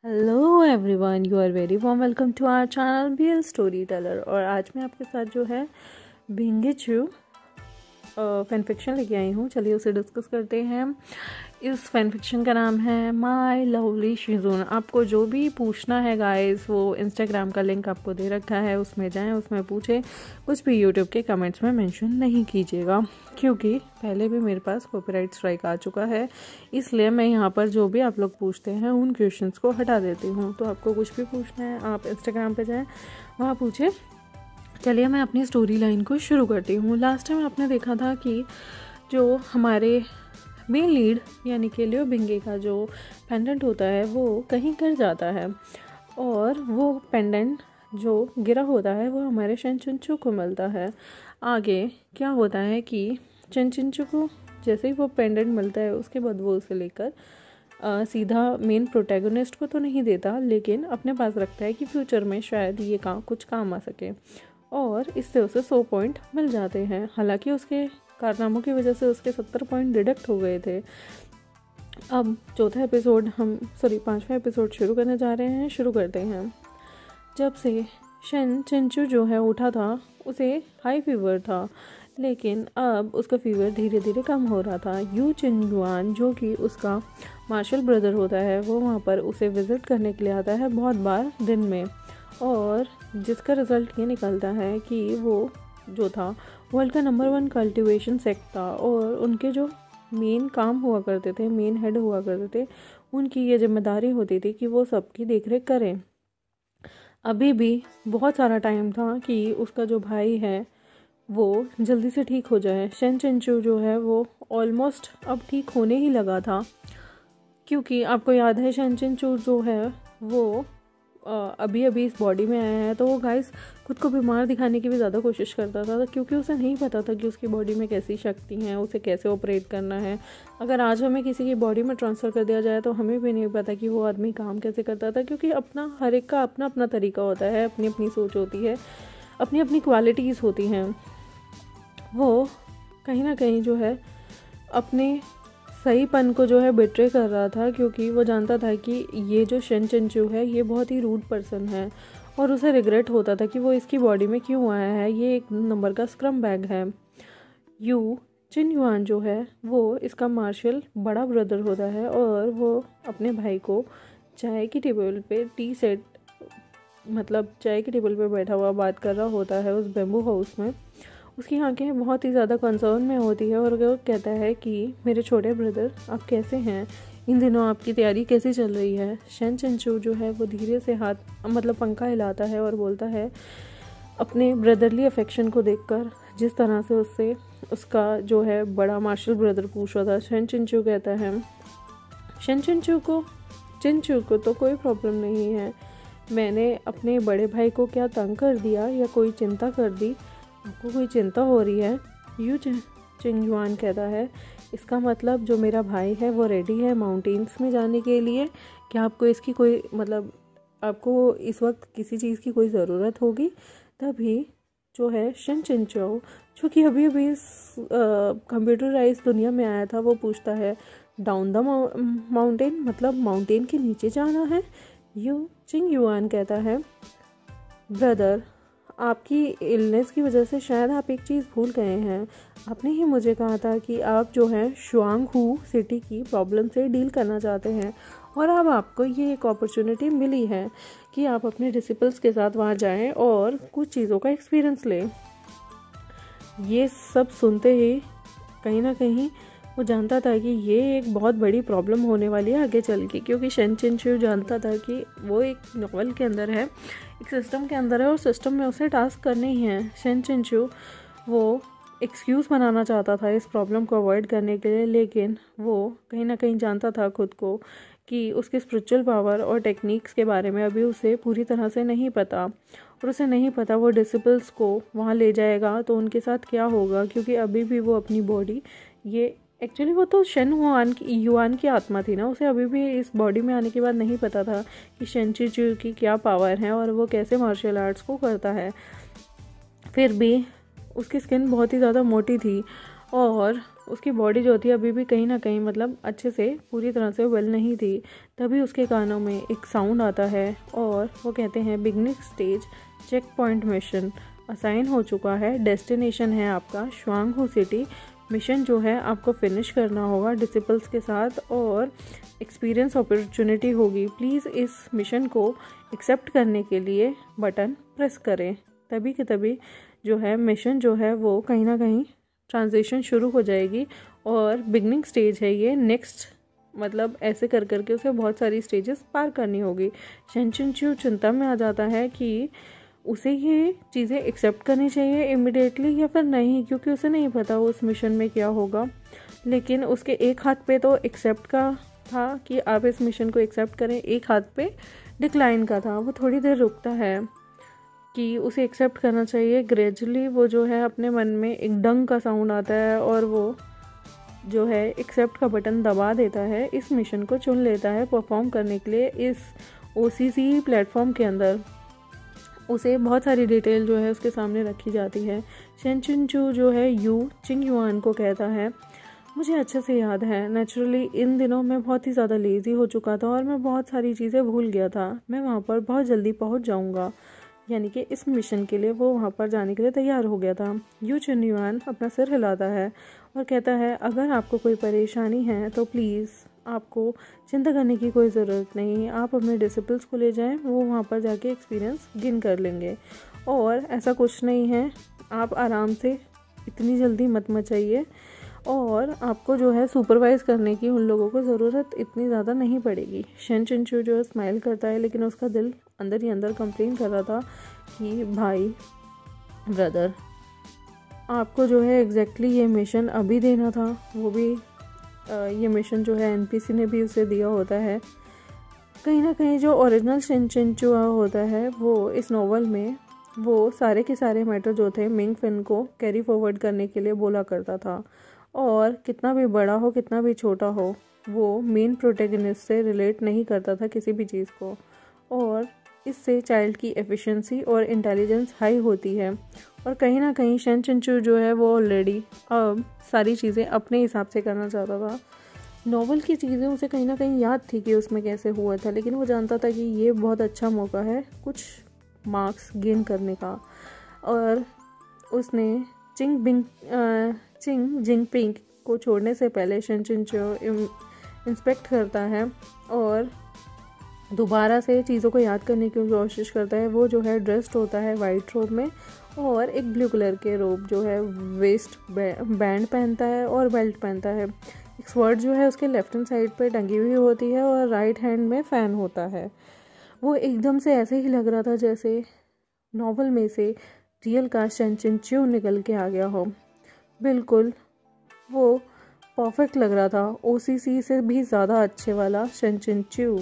Hello everyone, you are very warm welcome to our channel BL story teller. और आज मैं आपके साथ जो है बिंगेचू फैन फिक्शन लेके आई हूँ। चलिए उसे डिस्कस करते हैं। इस फैन फिक्शन का नाम है माय लवली शिजुन। आपको जो भी पूछना है गाइस, वो इंस्टाग्राम का लिंक आपको दे रखा है, उसमें जाएं, उसमें पूछें। कुछ भी यूट्यूब के कमेंट्स में मेंशन नहीं कीजिएगा, क्योंकि पहले भी मेरे पास कॉपीराइट स्ट्राइक आ चुका है। इसलिए मैं यहाँ पर जो भी आप लोग पूछते हैं उन क्वेश्चंस को हटा देती हूँ। तो आपको कुछ भी पूछना है आप इंस्टाग्राम पे जाएँ, वहाँ पूछें। चलिए मैं अपनी स्टोरी लाइन को शुरू करती हूँ। लास्ट टाइम आपने देखा था कि जो हमारे मेन लीड यानी कि लियो बिंगे का जो पेंडेंट होता है वो कहीं गिर जाता है, और वो पेंडेंट जो गिरा होता है वो हमारे शेनचिंचू को मिलता है। आगे क्या होता है कि शेनचिंचू को जैसे ही वो पेंडेंट मिलता है, उसके बाद वो उसे लेकर सीधा मेन प्रोटैगनिस्ट को तो नहीं देता, लेकिन अपने पास रखता है कि फ्यूचर में शायद ये कुछ काम आ सके, और इससे उसे 100 पॉइंट मिल जाते हैं। हालांकि उसके कारनामों की वजह से उसके 70 पॉइंट डिडक्ट हो गए थे। अब पांचवा एपिसोड शुरू करने जा रहे हैं। शुरू करते हैं। जब से शेनचिंचू जो है उठा था, उसे हाई फीवर था, लेकिन अब उसका फीवर धीरे धीरे कम हो रहा था। यू चिनयुआन जो कि उसका मार्शल ब्रदर होता है, वो वहाँ पर उसे विज़िट करने के लिए आता है बहुत बार दिन में, और जिसका रिज़ल्ट ये निकलता है कि वो जो था वर्ल्ड का नंबर 1 कल्टीवेशन सेक्ट था, और उनके जो मेन काम हुआ करते थे, मेन हेड हुआ करते थे, उनकी ये जिम्मेदारी होती थी कि वो सबकी देखरेख करें। अभी भी बहुत सारा टाइम था कि उसका जो भाई है वो जल्दी से ठीक हो जाए। शेनचिंचू जो है वो ऑलमोस्ट अब ठीक होने ही लगा था, क्योंकि आपको याद है शेनचिंचू जो है वो अभी अभी इस बॉडी में आया है, तो वो गाइस खुद को बीमार दिखाने की भी ज़्यादा कोशिश करता था, क्योंकि उसे नहीं पता था कि उसकी बॉडी में कैसी शक्ति हैं, उसे कैसे ऑपरेट करना है। अगर आज हमें किसी की बॉडी में ट्रांसफ़र कर दिया जाए तो हमें भी नहीं पता कि वो आदमी काम कैसे करता था, क्योंकि हर एक का अपना अपना तरीका होता है, अपनी अपनी सोच होती है, अपनी अपनी क्वालिटीज़ होती हैं। वो कहीं ना कहीं जो है अपने सहीपन को जो है बिट्रे कर रहा था, क्योंकि वो जानता था कि ये जो शेनचिंचू है ये बहुत ही रूड पर्सन है, और उसे रिग्रेट होता था कि वो इसकी बॉडी में क्यों आया है। ये एक नंबर का स्क्रम बैग है। यू चिनयुआन जो है वो इसका मार्शल बड़ा ब्रदर होता है, और वो अपने भाई को चाय की टेबल पे चाय की टेबल पे बैठा हुआ बात कर रहा होता है उस बेम्बू हाउस में। उसकी आंखें बहुत ही ज़्यादा कंसर्न में होती है, और वो कहता है कि मेरे छोटे ब्रदर आप कैसे हैं, इन दिनों आपकी तैयारी कैसी चल रही है। शेनचिंचू जो है वो धीरे से पंखा हिलाता है और बोलता है, अपने ब्रदरली अफेक्शन को देखकर, जिस तरह से उससे उसका जो है बड़ा मार्शल ब्रदर पूछ रहा था। शेनचिंचू कहता है, चिंचू को तो कोई प्रॉब्लम नहीं है, मैंने अपने बड़े भाई को क्या तंग कर दिया या कोई चिंता कर दी, आपको कोई चिंता हो रही है। यू चिनयुआन कहता है, इसका मतलब जो मेरा भाई है वो रेडी है माउंटेन्स में जाने के लिए, क्या आपको इसकी कोई आपको इस वक्त किसी चीज़ की कोई ज़रूरत होगी। तभी जो है शेनचिंचू, जो कि अभी अभी इस कंप्यूटराइज दुनिया में आया था, वो पूछता है डाउन द माउंटेन, मतलब माउंटेन के नीचे जाना है। यू चिनयुआन कहता है, ब्रदर आपकी इलनेस की वजह से शायद आप एक चीज़ भूल गए हैं। आपने ही मुझे कहा था कि आप जो है शुआंगहू सिटी की प्रॉब्लम से डील करना चाहते हैं, और अब आपको ये एक अपॉर्चुनिटी मिली है कि आप अपने डिसिपल्स के साथ वहाँ जाएं और कुछ चीज़ों का एक्सपीरियंस लें। ये सब सुनते ही कहीं ना कहीं वो जानता था कि ये एक बहुत बड़ी प्रॉब्लम होने वाली है आगे चल के, क्योंकि शेनचिंचू जानता था कि वो एक नॉवल के अंदर है, एक सिस्टम के अंदर है, और सिस्टम में उसे टास्क करने ही हैं। शेनचिंचू वो एक्सक्यूज़ बनाना चाहता था इस प्रॉब्लम को अवॉइड करने के लिए, लेकिन वो कहीं ना कहीं जानता था खुद को कि उसके स्पिरिचुअल पावर और टेक्निक्स के बारे में अभी उसे पूरी तरह से नहीं पता, और उसे नहीं पता वो डिसिपल्स को वहाँ ले जाएगा तो उनके साथ क्या होगा, क्योंकि अभी भी वो अपनी बॉडी एक्चुअली वो तो युआन की आत्मा थी ना, उसे अभी भी इस बॉडी में आने के बाद नहीं पता था कि शेनचिंचू की क्या पावर है और वो कैसे मार्शल आर्ट्स को करता है। फिर भी उसकी स्किन बहुत ही ज़्यादा मोटी थी, और उसकी बॉडी जो थी अभी भी कहीं ना कहीं मतलब अच्छे से पूरी तरह से वेल नहीं थी। तभी उसके कानों में एक साउंड आता है और वो कहते हैं beginning stage check point mission assign हो चुका है। डेस्टिनेशन है आपका श्वांगहू सिटी। मिशन जो है आपको फिनिश करना होगा डिसिपल्स के साथ और एक्सपीरियंस अपॉर्चुनिटी होगी। प्लीज़ इस मिशन को एक्सेप्ट करने के लिए बटन प्रेस करें। तभी के तभी जो है मिशन जो है वो कहीं ना कहीं ट्रांजिशन शुरू हो जाएगी और बिगनिंग स्टेज है ये। नेक्स्ट मतलब ऐसे कर करके उसे बहुत सारी स्टेजेस पार करनी होगी। शेनचिनचू चिंता में आ जाता है कि उसे ये चीज़ें एक्सेप्ट करनी चाहिए इमिडिएटली या फिर नहीं, क्योंकि उसे नहीं पता उस मिशन में क्या होगा। लेकिन उसके एक हाथ पे तो एक्सेप्ट का था कि आप इस मिशन को एक्सेप्ट करें, एक हाथ पे डिक्लाइन का था। वो थोड़ी देर रुकता है कि उसे एक्सेप्ट करना चाहिए। ग्रेजुअली वो जो है अपने मन में एक डंग का साउंड आता है और वो जो है एक्सेप्ट का बटन दबा देता है। इस मिशन को चुन लेता है परफॉर्म करने के लिए। इस OCC प्लेटफॉर्म के अंदर उसे बहुत सारी डिटेल जो है उसके सामने रखी जाती है। शेनचिनचू जो है यू चिंगयुआन को कहता है, मुझे अच्छे से याद है नेचुरली इन दिनों मैं बहुत ही ज़्यादा लेज़ी हो चुका था और मैं बहुत सारी चीज़ें भूल गया था। मैं वहाँ पर बहुत जल्दी पहुँच जाऊँगा। यानी कि इस मिशन के लिए वो वहाँ पर जाने के लिए तैयार हो गया था। यू चिंगयुआन अपना सिर हिलाता है और कहता है, अगर आपको कोई परेशानी है तो प्लीज़ आपको चिंता करने की कोई ज़रूरत नहीं। आप अपने डिसिपल्स को ले जाएं, वो वहाँ पर जाके एक्सपीरियंस गेन कर लेंगे। और ऐसा कुछ नहीं है, आप आराम से इतनी जल्दी मत मचाइए और आपको जो है सुपरवाइज़ करने की उन लोगों को ज़रूरत इतनी ज़्यादा नहीं पड़ेगी। शेनचिनचू जो है स्माइल करता है, लेकिन उसका दिल अंदर ही अंदर कंप्लेन कर रहा था कि भाई ब्रदर आपको जो है एग्जैक्टली ये मिशन अभी देना था। वो भी ये मिशन जो है NPC ने भी उसे दिया होता है। कहीं ना कहीं जो ओरिजिनल शेनचिनचू होता है वो इस नॉवल में वो सारे के सारे मैटर जो थे मिंग फिन को कैरी फॉरवर्ड करने के लिए बोला करता था। और कितना भी बड़ा हो कितना भी छोटा हो वो मेन प्रोटैगनिस्ट से रिलेट नहीं करता था किसी भी चीज़ को। और इससे चाइल्ड की एफिशिएंसी और इंटेलिजेंस हाई होती है। और कहीं ना कहीं शेनचिनचू जो है वो ऑलरेडी अब सारी चीज़ें अपने हिसाब से करना चाहता था। नॉवल की चीज़ें उसे कहीं ना कहीं याद थी कि उसमें कैसे हुआ था, लेकिन वो जानता था कि ये बहुत अच्छा मौका है कुछ मार्क्स गेन करने का। और उसने चिंग जिंगपिंग को छोड़ने से पहले शेनचिनचू इंस्पेक्ट करता है और दोबारा से चीज़ों को याद करने की कोशिश करता है। वो जो है ड्रेस्ड होता है वाइट रोब में और एक ब्लू कलर के रोब जो है वेस्ट बैंड पहनता है और बेल्ट पहनता है। एक स्वर्ड जो है उसके लेफ्ट हैंड साइड पे टंगी हुई होती है और राइट हैंड में फ़ैन होता है। वो एकदम से ऐसे ही लग रहा था जैसे नॉवल में से रियल का शेनचिनचू निकल के आ गया हो। बिल्कुल वो परफेक्ट लग रहा था, OCC से भी ज़्यादा अच्छे वाला शेनचिनचू।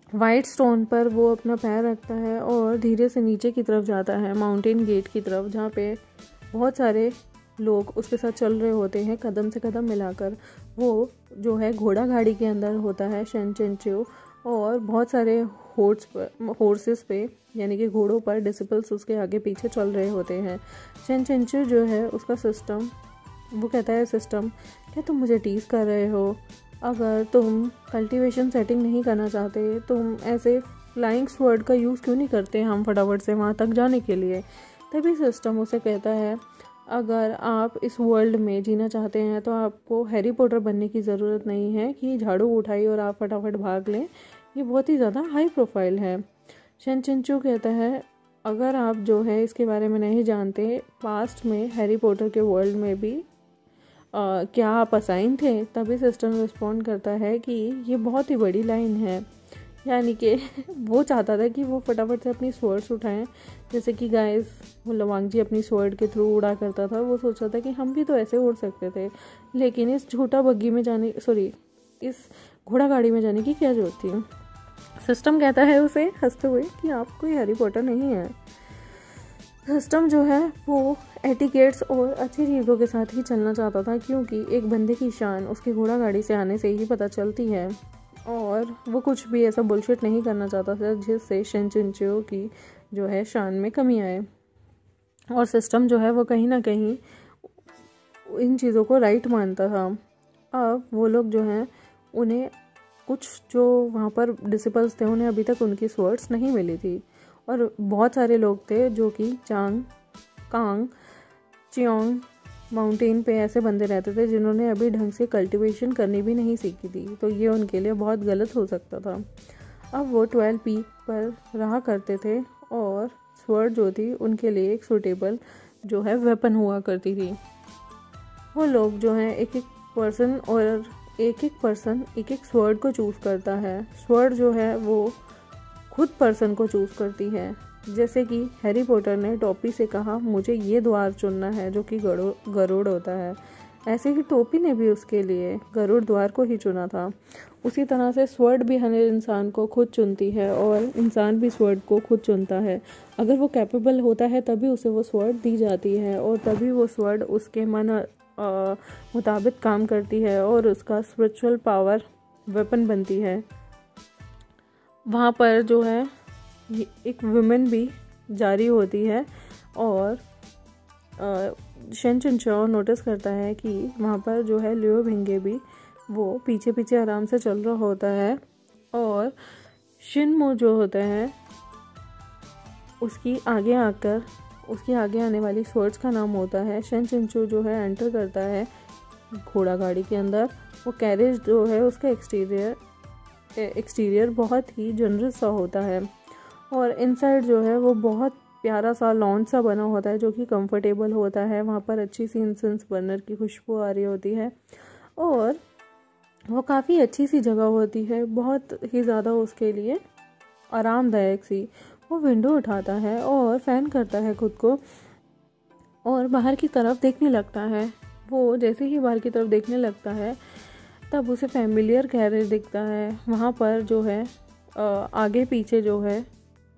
वाइट स्टोन पर वो अपना पैर रखता है और धीरे से नीचे की तरफ जाता है माउंटेन गेट की तरफ, जहाँ पे बहुत सारे लोग उसके साथ चल रहे होते हैं कदम से कदम मिलाकर। वो जो है घोड़ा गाड़ी के अंदर होता है शेनचिनचू और बहुत सारे हॉर्सेस पे यानी कि घोड़ों पर डिसिपल्स उसके आगे पीछे चल रहे होते हैं। शेनचिनचू जो है उसका सिस्टम, वो कहता है सिस्टम क्या तुम मुझे टीज़ कर रहे हो? अगर तुम कल्टीवेशन सेटिंग नहीं करना चाहते तुम ऐसे फ्लाइंग स्वर्ड का यूज़ क्यों नहीं करते हम फटाफट से वहाँ तक जाने के लिए? तभी सिस्टम उसे कहता है अगर आप इस वर्ल्ड में जीना चाहते हैं तो आपको हैरी पॉटर बनने की ज़रूरत नहीं है कि झाड़ू उठाई और आप फटाफट भाग लें, ये बहुत ही ज़्यादा हाई प्रोफाइल है। शेनचिनचू कहता है अगर आप जो है इसके बारे में नहीं जानते, पास्ट में हैरी पॉटर के वर्ल्ड में भी क्या आप असाइन थे? तभी सिस्टम रिस्पॉन्ड करता है कि ये बहुत ही बड़ी लाइन है। यानी कि वो चाहता था कि वो फटाफट से अपनी स्वर्ड्स उठाएं, जैसे कि गाइस वो लवांग जी अपनी स्वर्ड के थ्रू उड़ा करता था। वो सोचा था कि हम भी तो ऐसे उड़ सकते थे, लेकिन इस झूठा बग्गी में जाने इस घोड़ा गाड़ी में जाने की क्या जरूरत थी? सिस्टम कहता है उसे हंसते हुए कि आप कोई हैरी पॉटर नहीं है। सिस्टम जो है वो एटिकेट्स और अच्छी चीज़ों के साथ ही चलना चाहता था, क्योंकि एक बंदे की शान उसकी घोड़ा गाड़ी से आने से ही पता चलती है। और वो कुछ भी ऐसा बुलशिट नहीं करना चाहता था जिससे शेनचिनचू की जो है शान में कमी आए। और सिस्टम जो है वो कहीं ना कहीं इन चीज़ों को राइट मानता था। अब वो लोग जो हैं उन्हें कुछ जो वहाँ पर डिसिपल्स थे उन्हें अभी तक उनकी स्वर्ड्स नहीं मिली थी, और बहुत सारे लोग थे जो कि चांग कांग चियोंग माउंटेन पे ऐसे बंदे रहते थे जिन्होंने अभी ढंग से कल्टीवेशन करनी भी नहीं सीखी थी, तो ये उनके लिए बहुत गलत हो सकता था। अब वो 12 पीक पर रहा करते थे और स्वर्ड जो थी उनके लिए एक सूटेबल जो है वेपन हुआ करती थी। वो लोग जो हैं एक एक पर्सन एक एक स्वर्ड को चूज़ करता है। स्वर्ड जो है वो खुद पर्सन को चूज़ करती है। जैसे कि हैरी पॉटर ने टॉपी से कहा मुझे ये द्वार चुनना है जो कि गरुड़ होता है, ऐसे ही टोपी ने भी उसके लिए गरुड़ द्वार को ही चुना था। उसी तरह से स्वर्ड भी हर इंसान को खुद चुनती है और इंसान भी स्वर्ड को खुद चुनता है। अगर वो कैपेबल होता है तभी उसे वो स्वर्ड दी जाती है और तभी वो स्वर्ड उसके मन मुताबिक काम करती है और उसका स्पिरिचुअल पावर वेपन बनती है। वहाँ पर जो है एक वुमेन भी जारी होती है और शेन चिनचो नोटिस करता है कि वहाँ पर जो है लियो भिंगे भी वो पीछे पीछे आराम से चल रहा होता है, और शिनमो जो होता है उसकी आगे आने वाली स्वर्ड्स का नाम होता है। शेन चिनचो जो है एंटर करता है घोड़ा गाड़ी के अंदर। वो कैरेज जो है उसका एक्सटीरियर बहुत ही जनरस सा होता है और इनसाइड जो है वो बहुत प्यारा सा लॉन सा बना होता है जो कि कंफर्टेबल होता है। वहाँ पर अच्छी सी इंसेंस बर्नर की खुशबू आ रही होती है और वो काफ़ी अच्छी सी जगह होती है, बहुत ही ज़्यादा उसके लिए आरामदायक सी। वो विंडो उठाता है और फ़ैन करता है खुद को और बाहर की तरफ देखने लगता है। वो जैसे ही बाहर की तरफ देखने लगता है तब उसे फैमिलियर कैरेज दिखता है। वहाँ पर जो है आगे पीछे जो है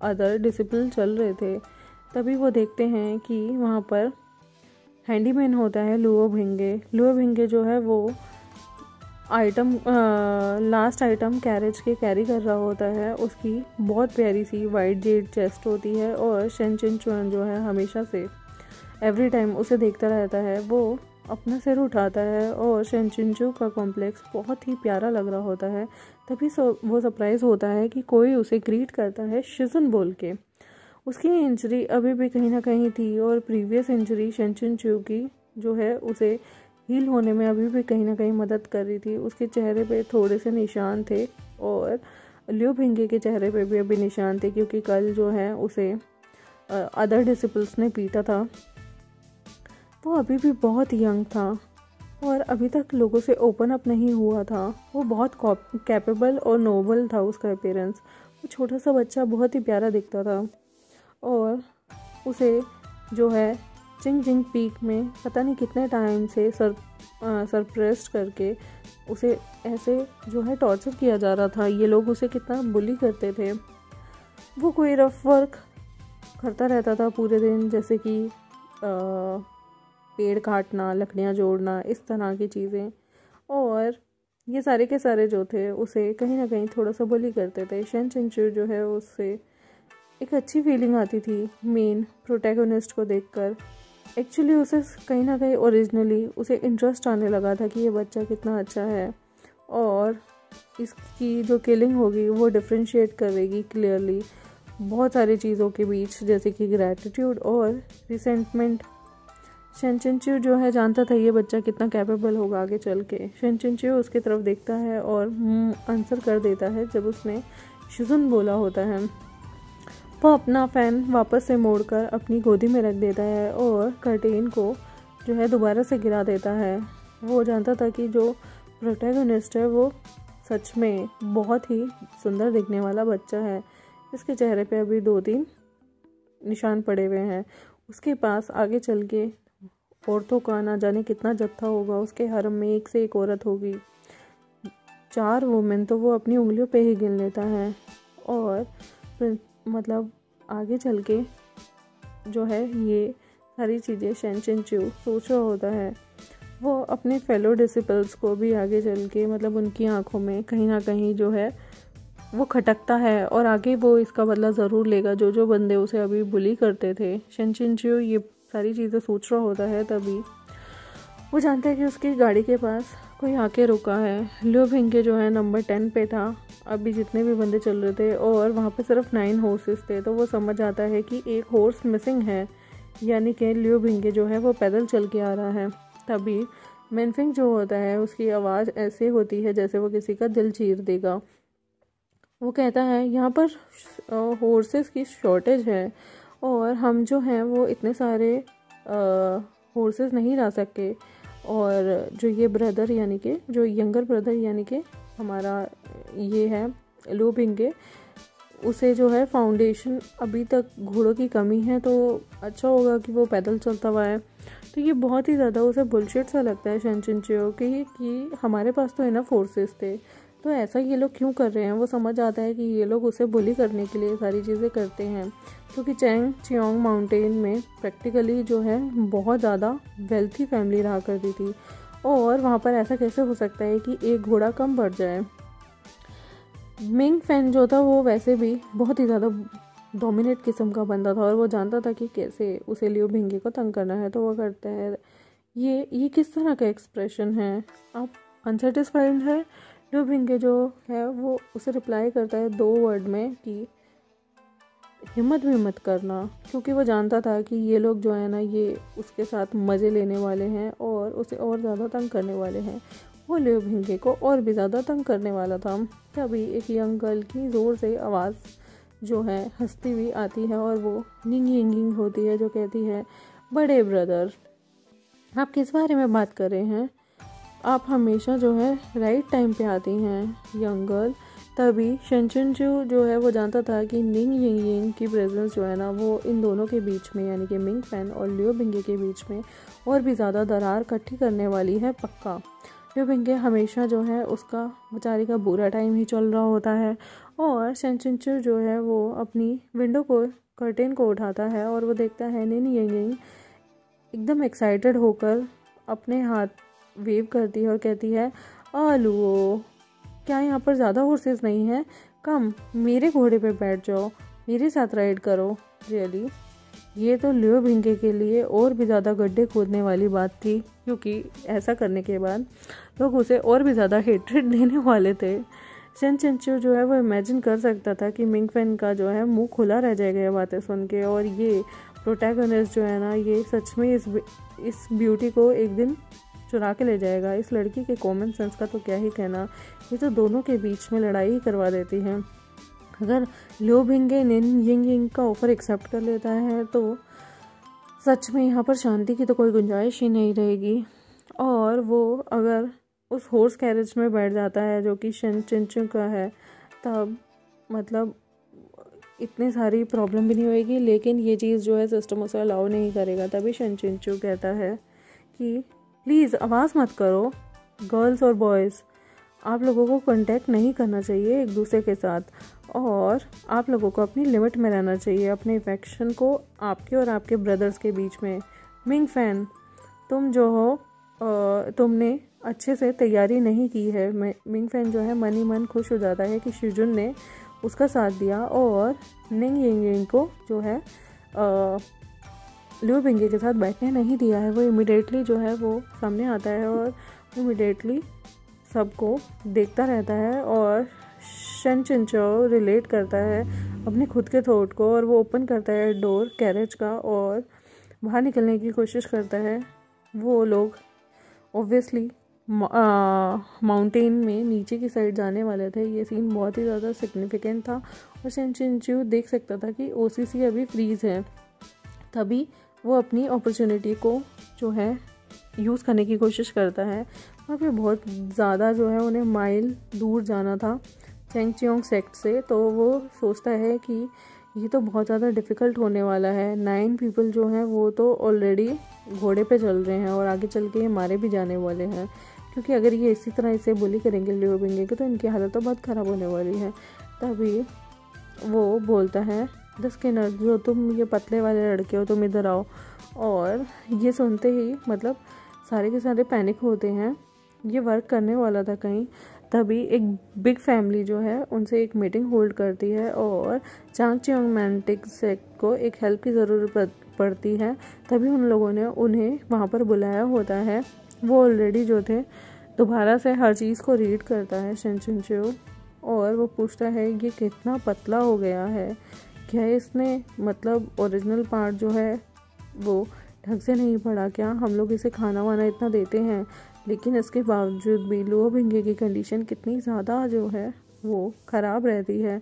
अदर डिसिपल चल रहे थे। तभी वो देखते हैं कि वहाँ पर हैंडीमैन होता है लुओ भिंगे जो है वो लास्ट आइटम कैरेज के कैरी कर रहा होता है। उसकी बहुत प्यारी सी वाइट जेड चेस्ट होती है और शेन चिनचुआन जो है हमेशा से एवरी टाइम उसे देखता रहता है। वो अपना सिर उठाता है और शेन चिनचू का कॉम्प्लेक्स बहुत ही प्यारा लग रहा होता है। तभी वो सरप्राइज़ होता है कि कोई उसे ग्रीट करता है शिजुन बोल के। उसकी इंजरी अभी भी कहीं ना कहीं थी और प्रीवियस इंजरी शेन चिनचू की जो है उसे हील होने में अभी भी कहीं ना कहीं मदद कर रही थी। उसके चेहरे पे थोड़े से निशान थे और लियो भिंगे के चेहरे पे भी अभी निशान थे क्योंकि कल जो है उसे अदर डिसिपल्स ने पीटा था। वो अभी भी बहुत यंग था और अभी तक लोगों से ओपन अप नहीं हुआ था। वो बहुत कैपेबल और नोबल था उसका अपीयरेंस। वो छोटा सा बच्चा बहुत ही प्यारा दिखता था और उसे जो है चिंग पीक में पता नहीं कितने टाइम से सरप्रेस्ड करके उसे ऐसे जो है टॉर्चर किया जा रहा था। ये लोग उसे कितना बुली करते थे। वो कोई रफ वर्क करता रहता था पूरे दिन, जैसे कि पेड़ काटना, लकड़ियाँ जोड़ना, इस तरह की चीज़ें, और ये सारे के सारे जो थे उसे कहीं ना कहीं थोड़ा सा बुली करते थे। शेन चिनचू जो है उससे एक अच्छी फीलिंग आती थी मेन प्रोटैगनिस्ट को देखकर। एक्चुअली उसे कहीं ना कहीं ओरिजिनली उसे इंटरेस्ट आने लगा था कि ये बच्चा कितना अच्छा है और इसकी जो किलिंग होगी वो डिफ्रेंशिएट करेगी क्लियरली बहुत सारी चीज़ों के बीच, जैसे कि ग्रैटिट्यूड और रिसेंटमेंट। शेन चिनचू जो है जानता था ये बच्चा कितना कैपेबल होगा आगे चल के। शेन चिनचू उसकी तरफ देखता है और आंसर कर देता है जब उसने शिजुन बोला होता है। वो अपना फ़ैन वापस से मोड़कर अपनी गोदी में रख देता है और कर्टेन को जो है दोबारा से गिरा देता है। वो जानता था कि जो प्रोटैगनिस्ट है वो सच में बहुत ही सुंदर दिखने वाला बच्चा है। इसके चेहरे पे अभी 2-3 निशान पड़े हुए हैं। उसके पास आगे चल के औरतों का ना जाने कितना जत्था होगा। उसके हरम में एक से एक औरत होगी, 4 वुमेन तो वो अपनी उंगलियों पे ही गिन लेता है। और मतलब आगे चल के जो है ये सारी चीज़ें शेन चिनचू सोच रहा होता है। वो अपने फेलो डिसिपल्स को भी आगे चल के मतलब उनकी आंखों में कहीं ना कहीं जो है वो खटकता है और आगे वो इसका बदला ज़रूर लेगा जो बंदे उसे अभी बुली करते थे। शेन चिनचू ये सारी चीज़ें सोच रहा होता है तभी वो जानता है कि उसकी गाड़ी के पास कोई आके रुका है। लियो भिंगे जो है नंबर 10 पे था, अभी जितने भी बंदे चल रहे थे, और वहाँ पे सिर्फ 9 हॉर्सेस थे। तो वो समझ आता है कि एक हॉर्स मिसिंग है, यानी कि लियो भिंगे जो है वो पैदल चल के आ रहा है। तभी मेनफिंग जो होता है उसकी आवाज़ ऐसे होती है जैसे वो किसी का दिल चीर देगा। वो कहता है यहाँ पर हॉर्सेस की शॉर्टेज है और हम जो हैं वो इतने सारे हॉर्सेस नहीं ला सकते, और जो ये ब्रदर यानी कि जो यंगर ब्रदर यानी कि हमारा ये है लियो भिंगे, उसे जो है फाउंडेशन अभी तक घोड़ों की कमी है, तो अच्छा होगा कि वो पैदल चलता हुआ है। तो ये बहुत ही ज़्यादा उसे बुलशिट सा लगता है शेन चिनचियो कि हमारे पास तो इनफ फोर्सेस थे, तो ऐसा ये लोग क्यों कर रहे हैं। वो समझ आता है कि ये लोग उसे बुली करने के लिए सारी चीज़ें करते हैं, क्योंकि चैंग चियोंग माउंटेन में प्रैक्टिकली जो है बहुत ज़्यादा वेल्थी फैमिली रहा करती थी, और वहाँ पर ऐसा कैसे हो सकता है कि एक घोड़ा कम बढ़ जाए। मिंग फैन जो था वो वैसे भी बहुत ही ज़्यादा डोमिनेट किस्म का बंदा था, और वो जानता था कि कैसे उसे लियो भिंगे को तंग करना है। तो वो करता है ये किस तरह का एक्सप्रेशन है, आप अनसेटिस्फाइड है। लियो भिंगे जो है वो उसे रिप्लाई करता है 2 वर्ड में कि हिम्मत भी मत करना, क्योंकि वो जानता था कि ये लोग जो है ना ये उसके साथ मज़े लेने वाले हैं और उसे और ज़्यादा तंग करने वाले हैं। वो लियो भिंगे को और भी ज़्यादा तंग करने वाला था। तभी एक यंग गर्ल की ज़ोर से आवाज़ जो है हंसती हुई आती है, और वो निंग यिंगिंग होती है, जो कहती है बड़े ब्रदर आप किस बारे में बात कर रहे हैं, आप हमेशा जो है राइट टाइम पे आती हैं यंग गर्ल। तभी शेन चिनचियो जो है वो जानता था कि निंग यिंग की प्रेजेंस जो है ना वो इन दोनों के बीच में यानी कि मिंग फैन और लियो भिंगे के बीच में और भी ज़्यादा दरार इकट्ठी करने वाली है पक्का। लियो भिंगे हमेशा जो है उसका बेचारी का बुरा टाइम ही चल रहा होता है, और शेन चिनचियो जो है वो अपनी विंडो को कर्टेन को उठाता है और वो देखता है निंग यिंग एकदम एक्साइटेड होकर अपने हाथ वेव करती है और कहती है आलूओ क्या यहाँ पर ज़्यादा हॉर्सेस नहीं हैं, कम मेरे घोड़े पे बैठ जाओ, मेरे साथ राइड करो। रियली ये तो लियो भिंगे के लिए और भी ज़्यादा गड्ढे खोदने वाली बात थी, क्योंकि ऐसा करने के बाद लोग उसे और भी ज़्यादा हेट्रेड देने वाले थे। शेन चिनचियो जो है वो इमेजिन कर सकता था कि मिंग फैन का जो है मुंह खुला रह जाएगा ये बातें सुन के, और ये प्रोटैगनिस्ट जो है ना ये सच में इस ब्यूटी को एक दिन चुरा के ले जाएगा। इस लड़की के कॉमन सेंस का तो क्या ही कहना, ये तो दोनों के बीच में लड़ाई ही करवा देती है। अगर लियो भिंगे निंग यिंग का ऑफर एक्सेप्ट कर लेता है तो सच में यहाँ पर शांति की तो कोई गुंजाइश ही नहीं रहेगी, और वो अगर उस हॉर्स कैरेज में बैठ जाता है जो कि शेन चिनचियो का है, तब मतलब इतनी सारी प्रॉब्लम भी नहीं होएगी, लेकिन ये चीज़ जो है सिस्टम उसे अलाउ नहीं करेगा। तभी शेन चिनचियो कहता है कि प्लीज़ आवाज़ मत करो, गर्ल्स और बॉयज़ आप लोगों को कांटेक्ट नहीं करना चाहिए एक दूसरे के साथ, और आप लोगों को अपनी लिमिट में रहना चाहिए, अपने इफेक्शन को आपके और आपके ब्रदर्स के बीच में। मिंग फैन तुम जो हो तुमने अच्छे से तैयारी नहीं की है। मिंग फैन जो है मन ही मन खुश हो जाता है कि शिजुन ने उसका साथ दिया, और निंग यिंग को जो है लियो भिंगे के साथ बैठने नहीं दिया है। वो इमिडिएटली जो है वो सामने आता है और इमिडिएटली सबको देखता रहता है, और शेन चिनचियो रिलेट करता है अपने खुद के थॉट को, और वो ओपन करता है डोर कैरेज का और बाहर निकलने की कोशिश करता है। वो लोग ऑब्वियसली माउंटेन में नीचे की साइड जाने वाले थे। ये सीन बहुत ही ज़्यादा सिग्निफिकेंट था, और शेन चिनचियो देख सकता था कि ओसीसी अभी फ्रीज़ है। तभी वो अपनी अपॉर्चुनिटी को जो है यूज़ करने की कोशिश करता है। वहाँ पे बहुत ज़्यादा जो है उन्हें माइल दूर जाना था चैंग चियोंग सेक्ट से, तो वो सोचता है कि ये तो बहुत ज़्यादा डिफ़िकल्ट होने वाला है। 9 पीपल जो हैं वो तो ऑलरेडी घोड़े पे चल रहे हैं और आगे चल के ये मारे भी जाने वाले हैं, क्योंकि अगर ये इसी तरह इसे बुली करेंगे लियो भिंगे की तो इनकी हालत तो बहुत ख़राब होने वाली है। तभी वो बोलता है द स्किनर जो तुम ये पतले वाले लड़के हो तुम इधर आओ, और ये सुनते ही मतलब सारे के सारे पैनिक होते हैं, ये वर्क करने वाला था कहीं। तभी एक बिग फैमिली जो है उनसे एक मीटिंग होल्ड करती है, और चांग चियोंग मैंटिक सेक्ट को एक हेल्प की ज़रूरत पड़ती है। तभी उन लोगों ने उन्हें वहाँ पर बुलाया होता है वो ऑलरेडी जो थे दोबारा से हर चीज़ को रीड करता है शिन चिंचू, और वो पूछता है ये कितना पतला हो गया है, क्या इसने मतलब ओरिजिनल पार्ट जो है वो ढंग से नहीं पढ़ा क्या? हम लोग इसे खाना वाना इतना देते हैं लेकिन इसके बावजूद भी लुओ बिंगे की कंडीशन कितनी ज़्यादा जो है वो ख़राब रहती है।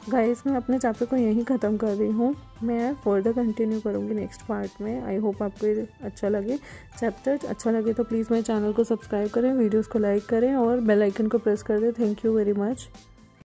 गाइस मैं अपने चैप्टर को यहीं ख़त्म कर रही हूँ, मैं फर्दर कंटिन्यू करूँगी नेक्स्ट पार्ट में। आई होप आपको अच्छा लगे चैप्टर। अच्छा लगे तो प्लीज़ मेरे चैनल को सब्सक्राइब करें, वीडियोस को लाइक करें और बेल आइकन को प्रेस कर दें। Thank you very much.